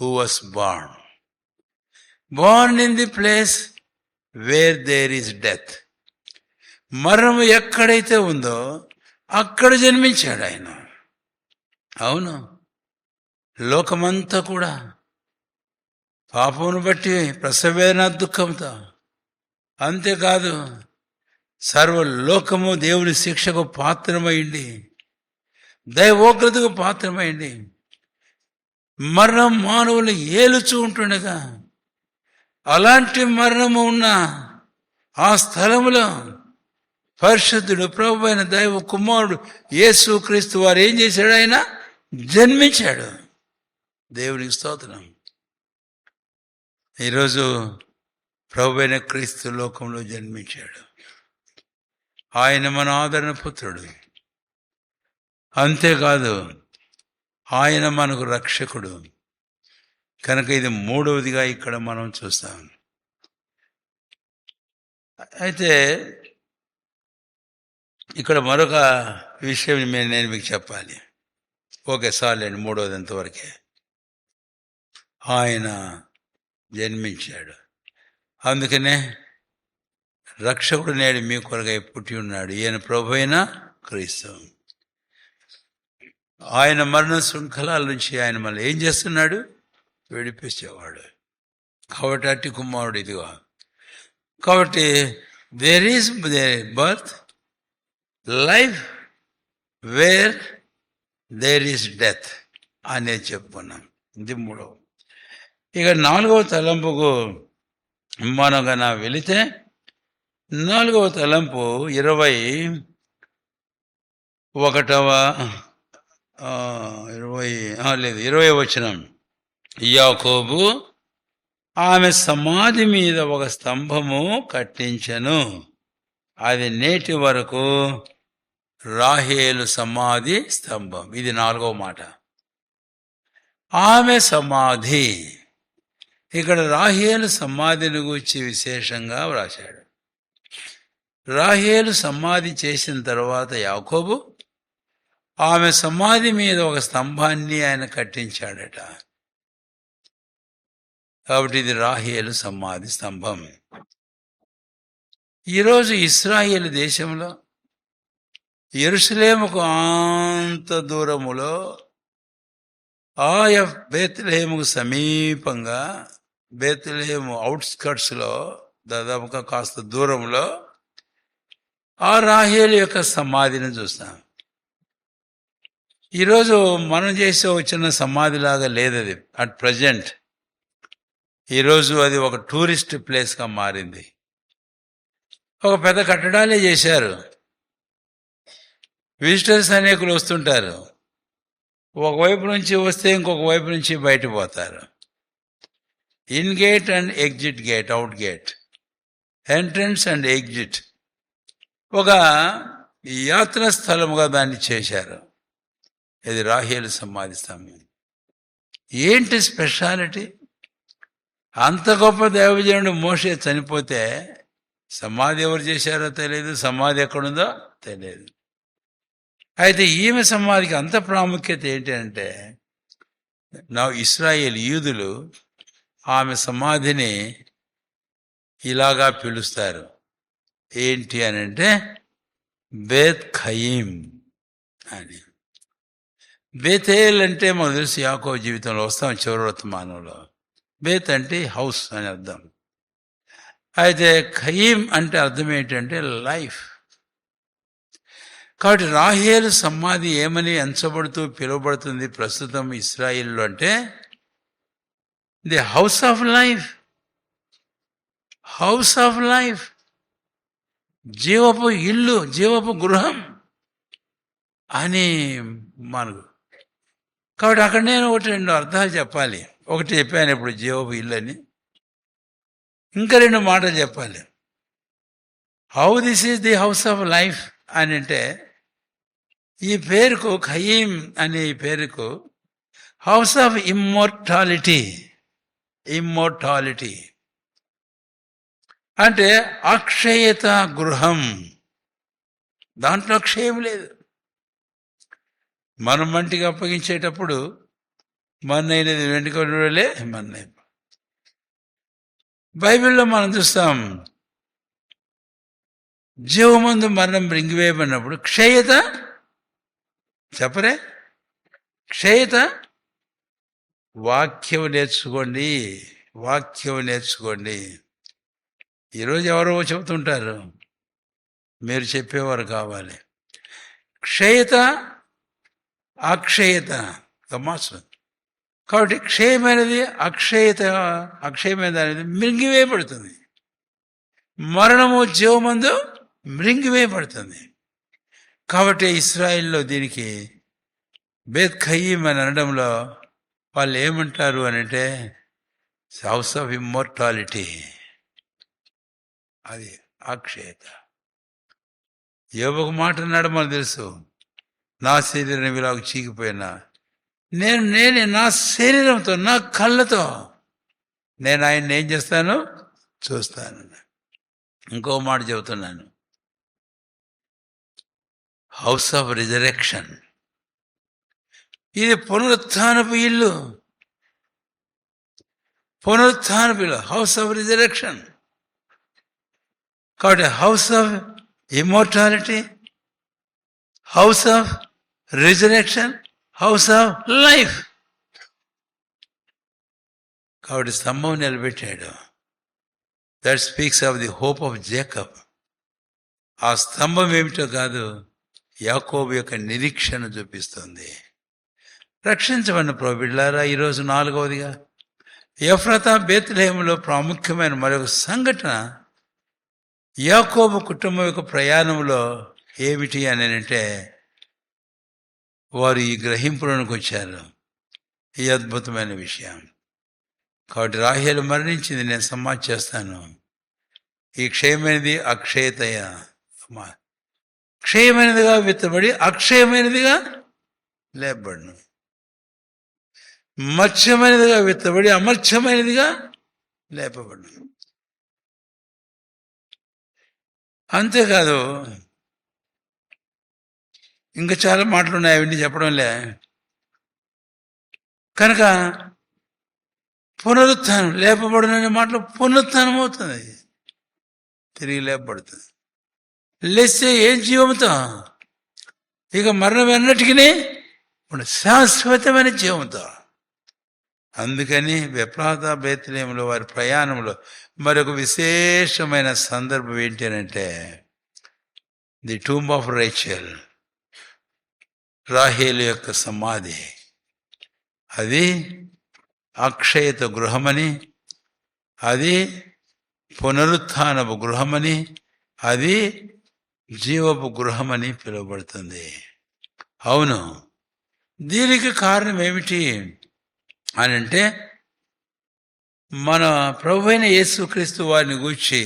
who was born in the place where there is death. మరణం ఎక్కడైతే ఉందో అక్కడ జన్మించాడు ఆయన. అవును, లోకమంతా కూడా పాపమును బట్టి ప్రసవేదన దుఃఖంతో, అంతేకాదు సర్వలోకము దేవుని శిక్షకు పాత్రమైంది, దైవోగ్రతకు పాత్రమైంది. మరణం మానవులు ఏలుచూ ఉంటుండగా అలాంటి మరణము ఉన్న ఆ స్థలములో పరిశుద్ధుడు ప్రభు అయిన దైవ కుమారుడు యేసు క్రీస్తు వారు ఏం చేశాడు? ఆయన జన్మించాడు. దేవునికి స్తోత్రం. ఈరోజు ప్రభు అయిన క్రీస్తు లోకంలో జన్మించాడు. ఆయన మన ఆదరణ పుత్రుడు. అంతేకాదు ఆయన మనకు రక్షకుడు. కనుక ఇది మూడవదిగా ఇక్కడ మనం చూస్తాం. అయితే ఇక్కడ మరొక విషయం నేను మీకు చెప్పాలి. ఓకే, చాలండి, మూడవది అంతవరకే. ఆయన జన్మించాడు, అందుకనే రక్షకుడు నేడు మీ కొరకై పుట్టి ఉన్నాడు. ఈయన ప్రభు అయిన క్రీస్తు. ఆయన మరణ శృంఖలాల నుంచి ఆయన మళ్ళీ ఏం చేస్తున్నాడు? విడిపించేవాడు. కాబట్టి అట్టి కుమారుడు ఇదిగో. కాబట్టి there is birth life where there is death అనేది చెప్పుకున్నాం. ఇది మూడవ. ఇక నాలుగవ తలంపుకు మనం కన్నా వెళితే, నాలుగవ తలంపు 20వ వచనం. యాకోబు ఆమె సమాధి మీద ఒక స్తంభము కట్టించెను, అది నేటి వరకు రాహేలు సమాధి స్తంభం. ఇది నాలుగవ మాట. ఆమె సమాధి. ఇక్కడ రాహేలు సమాధిని గురించి విశేషంగా వ్రాశాడు. రాహేలు సమాధి చేసిన తర్వాత యాకోబు ఆమె సమాధి మీద ఒక స్తంభాన్ని ఆయన కట్టించాడట. కాబట్టి ఇది రాహేలు సమాధి స్తంభం. ఈరోజు ఇశ్రాయేలు దేశంలో యెరూషలేముకు అంత దూరములో, ఆయా బేత్లెహేముకు సమీపంగా, బేత్లెహేము అవుట్స్కట్స్లో దాదాపుగా కాస్త దూరంలో ఆ రాహేలు యొక్క సమాధిని చూస్తాం. ఈరోజు మనం చేసే వచ్చిన సమాధిలాగా లేదు అది. అట్ ప్రజెంట్ ఈరోజు అది ఒక టూరిస్ట్ ప్లేస్గా మారింది. ఒక పెద్ద కట్టడాలే చేశారు. విజిటర్స్ అనేకులు వస్తుంటారు. ఒకవైపు నుంచి వస్తే ఇంకొక వైపు నుంచి బయట పోతారు. In gate and exit gate, out gate, entrance and exit. ఒక యాత్రా స్థలముగా దాన్ని చేశారు. ఇది రాహేలు సమాధి స్తంభం. ఏంటి స్పెషాలిటీ? అంత గొప్ప దైవజనుడు మోషే చనిపోతే సమాధి ఎవరు చేశారో తెలియదు, సమాధి ఎక్కడుందో తెలియదు. అయితే ఈమె సమాధికి అంత ప్రాముఖ్యత ఏంటి అంటే, నా ఇశ్రాయేల్ యూదులు ఆమె సమాధిని ఇలాగా పిలుస్తారు. ఏంటి అని అంటే బేత్ ఖయీం అని. బేతేల్ అంటే మనకు తెలుసు, యాకోబు జీవితంలో వస్తాం చివరి వర్తమానంలో. బేత్ అంటే హౌస్ అని అర్థం. అయితే ఖయీం అంటే అర్థం ఏంటంటే లైఫ్. కాబట్టి రాహేలు సమాధి ఏమని ఎంచబడుతూ పిలువబడుతుంది ప్రస్తుతం ఇశ్రాయేల్లో అంటే the house of life. House of life, జీవపు ఇల్లు, జీవపు గృహం అని మనకు. కాబట్టి అక్కడ నేను ఒకటి రెండు అర్థాలు చెప్పాలి. ఒకటి చెప్పాను ఇప్పుడు, జీవపు ఇల్లు అని. ఇంకా రెండు మాటలు చెప్పాలి. How this is the house of life అని అంటే, ఈ పేరుకు ఖయీం అనే ఈ పేరుకు హౌస్ ఆఫ్ ఇమ్మోర్టాలిటీ. ఇమ్మోర్టాలిటీ అంటే అక్షయత గృహం. దాంట్లో క్షయం లేదు. మనం మంటికి అప్పగించేటప్పుడు మన్నైనది వెంటనే మన్నై. బైబిల్లో మనం చూస్తాం, జీవమందు మరణం మృంగివేయబడినప్పుడు క్షయత, చెప్పరే, క్షయత వాక్యం నేర్చుకోండి, వాక్యం నేర్చుకోండి. ఈరోజు ఎవరో చెబుతుంటారు, మీరు చెప్పేవారు కావాలి. క్షయత అక్షయత తమాసు. కాబట్టి క్షయమైనది అక్షయమైనది అనేది మృంగివేయబడుతుంది. మరణము జీవమందు మృంగివేయబడుతుంది. కాబట్టి ఇస్రాయిల్లో దీనికి బేత్ ఖయీం అని అనడంలో వాళ్ళు ఏమంటారు అని అంటే హౌస్ ఆఫ్ ఇమ్మోర్టాలిటీ. అది అక్షయత. యోబు మాట అన్నాడు, మనకు తెలుసు, నా శరీరం ఇలాగ చీకిపోయినా నేనే నా శరీరంతో నా కళ్ళతో నేను ఆయన్ని ఏం చేస్తాను, చూస్తాను. ఇంకో మాట చెబుతున్నాను, హౌస్ ఆఫ్ రిజరెక్షన్. ఇది పునరుత్థానపు ఇల్లు, పునరుత్థానపు ఇల్లు, హౌస్ ఆఫ్ రిజరెక్షన్. కాబట్టి house of immortality, house of resurrection, house of life. కాబట్టి స్తంభం నిలబెట్టాడు. That speaks of the hope of Jacob. ఆ స్తంభం ఏమిటో కాదు, యాకోబు యొక్క నిరీక్షణ చూపిస్తుంది. రక్షించబడిన ప్రభువులారా, ఈరోజు 4వదిగా ఎఫ్రాతా బేత్లెహేములో ప్రాముఖ్యమైన మరొక సంఘటన యాకోబు కుటుంబం యొక్క ప్రయాణంలో ఏమిటి అని అంటే, వారు ఈ గ్రహింపులోనికి వచ్చారు. ఈ అద్భుతమైన విషయం. కాబట్టి రాహేలు మరణించింది, నేను సమాధి చేస్తాను. ఈ క్షయమైనది అక్షయతయ, క్షయమైనదిగా విత్తబడి అక్షయమైనదిగా లేపబడును, మత్స్యమైనదిగా విత్తబడి అమర్త్యమైనదిగా లేపబడును. అంతేకాదు, ఇంకా చాలా మాటలు ఉన్నాయి, అవన్నీ చెప్పడంలే. కనుక పునరుత్థానం, లేపబడుననే మాటలు పునరుత్థానం అవుతుంది, తిరిగి లేపబడుతుంది. లేస్తే ఏం జీవంతో, ఇక మరణం ఎన్నటికీ శాశ్వతమైన జీవంతో. అందుకని ఎఫ్రాతా బేత్లెహేములో వారి ప్రయాణంలో మరొక విశేషమైన సందర్భం ఏంటి అంటే, ది టూంబ్ ఆఫ్ రేచెల్, రాహేలు యొక్క సమాధి. అది అక్షయత గృహమని, అది పునరుత్థానపు గృహమని, అది జీవపు గృహమని పిలువబడుతుంది. అవును, దీనికి కారణం ఏమిటి అని అంటే, మన ప్రభువైన యేసుక్రీస్తు వారిని గూర్చి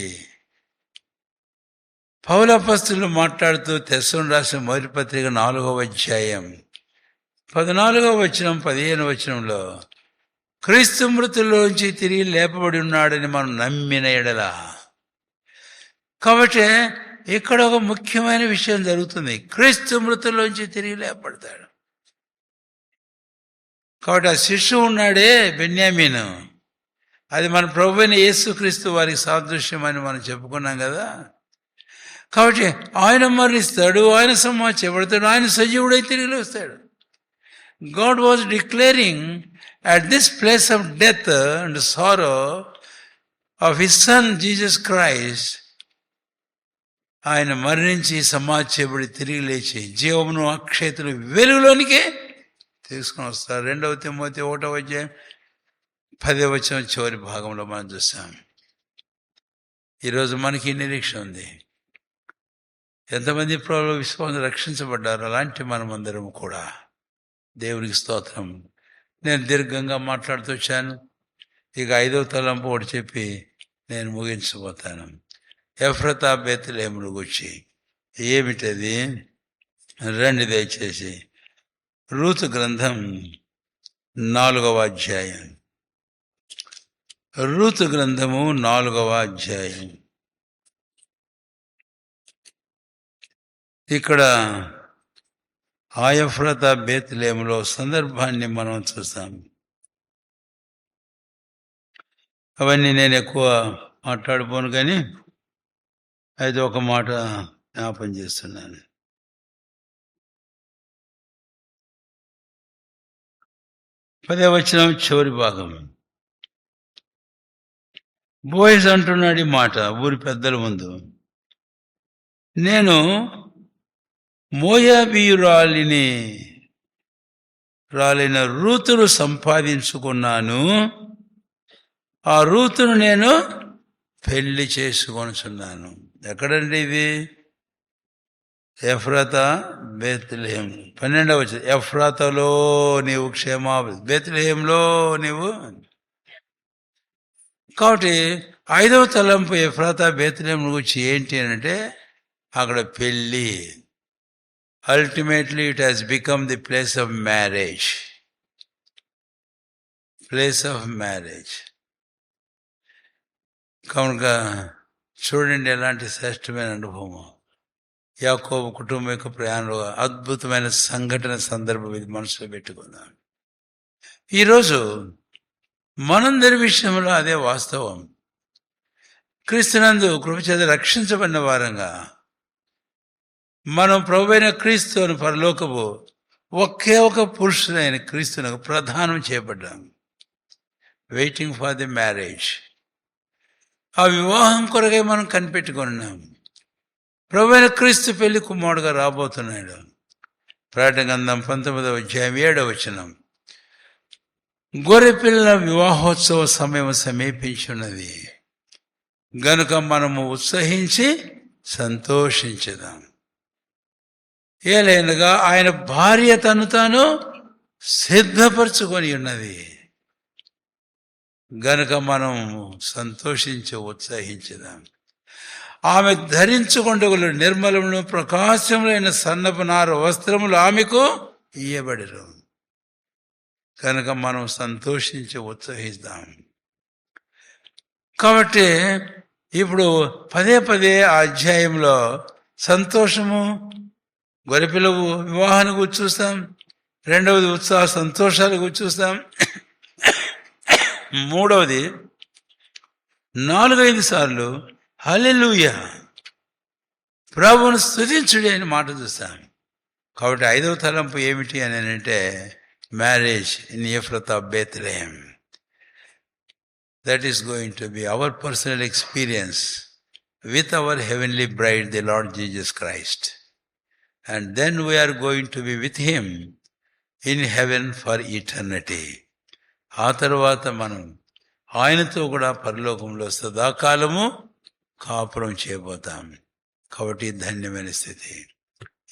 పౌలు అపొస్తలులు మాట్లాడుతూ తెస్సలోనికీయులకు రాసిన మొదటి పత్రిక 4వ అధ్యాయం 14వ వచనం 15వ వచనంలో, క్రీస్తు మృతుల్లోంచి తిరిగి లేపబడి ఉన్నాడని మనం నమ్మిన ఎడల. కాబట్టి ఇక్కడ ఒక ముఖ్యమైన విషయం జరుగుతుంది, క్రీస్తు మృతుల్లోంచి తిరిగి లేపబడతాడు. కాబట్టి ఆ శిష్యువు ఉన్నాడే బెన్యామీను, అది మన ప్రభువైన యేసుక్రీస్తు వారికి సాదృశ్యం అని మనం చెప్పుకున్నాం కదా. కాబట్టి ఆయన మరణిస్తాడు, ఆయన సమాధి చేయబడతాడు, ఆయన సజీవుడై తిరిగి లేస్తాడు. God was declaring at this place of death and sorrow of his son Jesus Christ, ఆయన మరణించి సమాధి చేయబడి తిరిగి లేచి జీవమును అక్షయతను వెలుగులోనికే తీసుకుని వస్తారు. 2వ తిమోతి 1వ అధ్యాయం 10వ వచనం చివరి భాగంలో మనం చూస్తాం. ఈరోజు మనకి నిరీక్షణ ఉంది. ఎంతమంది ప్రభువులో విశ్వాసం రక్షించబడ్డారు, అలాంటి మనమందరం కూడా. దేవునికి స్తోత్రం. నేను దీర్ఘంగా మాట్లాడుతూ వచ్చాను. ఇక 5వ తలంపు ఒకటి చెప్పి నేను ముగించబోతాను. ఎఫ్రాతా బేత్లెహేమును గురించి ఏమిటది? రండి దయచేసి రూతు గ్రంథం 4వ అధ్యాయం. రూతు గ్రంథము 4వ అధ్యాయం. ఇక్కడ ఆ ఎఫ్రాతా బేత్లెహేములో సందర్భాన్ని మనం చూస్తాం. అవన్నీ నేను ఎక్కువ మాట్లాడిపోను, కానీ అయితే ఒక మాట జ్ఞాపం చేస్తున్నాను. 10వ వచనం చివరి భాగం. బోయజ్ అంటున్నాడు ఈ మాట ఊరి పెద్దల ముందు, నేను రాలిన రూతును సంపాదించుకున్నాను, ఆ రూతును నేను పెళ్లి చేసుకొనుచున్నాను. ఎక్కడండి ఇది? ఎఫ్రాతా బేత్లెహేం. 12వ వచనం, ఎఫ్రాతాలో నీవు బేత్లెహేంలో నీవు. కాబట్టి 5వ తలంపు ఎఫ్రాతా బేత్లెహేం గురించి ఏంటి అంటే అక్కడ పెళ్ళి. Ultimately it has become the place of marriage. కనుక చూడండి ఎలాంటి శ్రేష్టమైన అనుభవం. యాకోబు కుటుంబం యొక్క ప్రయాణంలో అద్భుతమైన సంఘటన సందర్భం ఇది మనసులో పెట్టుకుందాం. ఈరోజు మనందరి విషయంలో అదే వాస్తవం. క్రీస్తునందు కృపచేత రక్షించబడిన వారంగా మనం ప్రభువైన క్రీస్తుని పరలోకపు ఒకే ఒక పురుషుడైన క్రీస్తునకు ప్రదానం చేయబడ్డాం. Waiting for the marriage. ఆ వివాహం కొరకై మనం కనిపెట్టుకున్నాం. ప్రభువైన క్రీస్తు పెళ్లి కుమారుడుగా రాబోతున్నాడు. ప్రకటన గ్రంథం 19వ అధ్యాయం 7వ వచనం, గొర్రెపిల్ల వివాహోత్సవ సమయం సమీపించున్నది గనుక మనము ఉత్సహించి సంతోషించుదాం. ఏలైనగా ఆయన భార్య తను తాను సిద్ధపరచుకొని ఉన్నది గనుక మనం సంతోషించి ఉత్సహించుదాం. ఆమె ధరించుకొండగల నిర్మలమును ప్రకాశములైన సన్నపు నార వస్త్రములు ఆమెకు ఇయ్యబడిరు కనుక మనం సంతోషించి ఉత్సహిద్దాం. కాబట్టి ఇప్పుడు పదే ఆ అధ్యాయంలో సంతోషము, గొర్రెపిల్ల వివాహాన్ని గురించి చూస్తాం. రెండవది ఉత్సాహ సంతోషాల గురించి చూస్తాం. మూడవది 4-5 సార్లు హల్లెలూయా ప్రభువును స్తుతించుడి అని మాట చూస్తాం. కాబట్టి 5వ తలంపు ఏమిటి అని అంటే marriage in Ephrathah Bethlehem. That is going to be our personal experience with our heavenly bride the Lord Jesus Christ. And then we are going to be with him in heaven for eternity. ఆ తర్వాత మనం ఆయనతో కూడా పరలోకంలో సదాకాలము కాపురం చేయబోతాం. కాబట్టి ధన్యమైన స్థితి.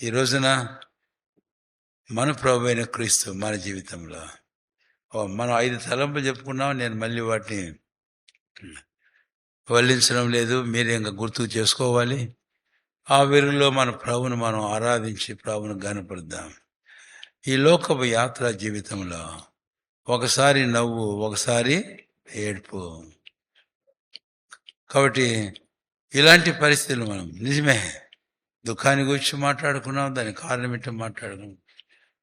ఈ రోజున మన ప్రభువైన క్రీస్తు మన జీవితంలో మనం 5 తలంపులు చెప్పుకున్నాం. నేను మళ్ళీ వాటిని వల్లించడం లేదు, మీరు ఇంకా గుర్తు చేసుకోవాలి. ఆ వెలుగులో మన ప్రభువును మనం ఆరాధించి ప్రభువును ఘనపరుద్దాం. ఈ లోకపు యాత్రా జీవితంలో ఒకసారి నవ్వు, ఒకసారి ఏడ్పు. కాబట్టి ఇలాంటి పరిస్థితులు మనం నిజమే దుఃఖాన్ని గురించి మాట్లాడుకున్నాం, దాని కారణం ఏంటో మాట్లాడుకున్నాం.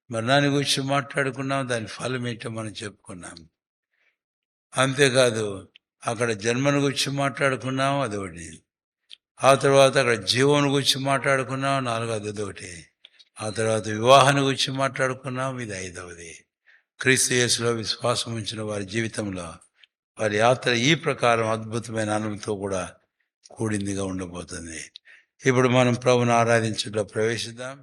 మరణాన్ని గురించి మాట్లాడుకున్నాం, దాని ఫలం ఏంటో మనం చెప్పుకున్నాం. అంతేకాదు అక్కడ జన్మను గురించి మాట్లాడుకున్నాం, అదొకటి. ఆ తర్వాత అక్కడ జీవన గురించి మాట్లాడుకున్నాం, 4వది అదొకటి. ఆ తర్వాత వివాహాన్ని గురించి మాట్లాడుకున్నాం, ఇది 5వది. క్రీస్తు యేసులో విశ్వాసం ఉంచిన వారి జీవితంలో వారి యాత్ర ఈ ప్రకారం అద్భుతమైన ఆనందంతో కూడా కూడిందిగా ఉండబోతుంది. ఇప్పుడు మనం ప్రభువును ఆరాధించడంలో ప్రవేశిద్దాం.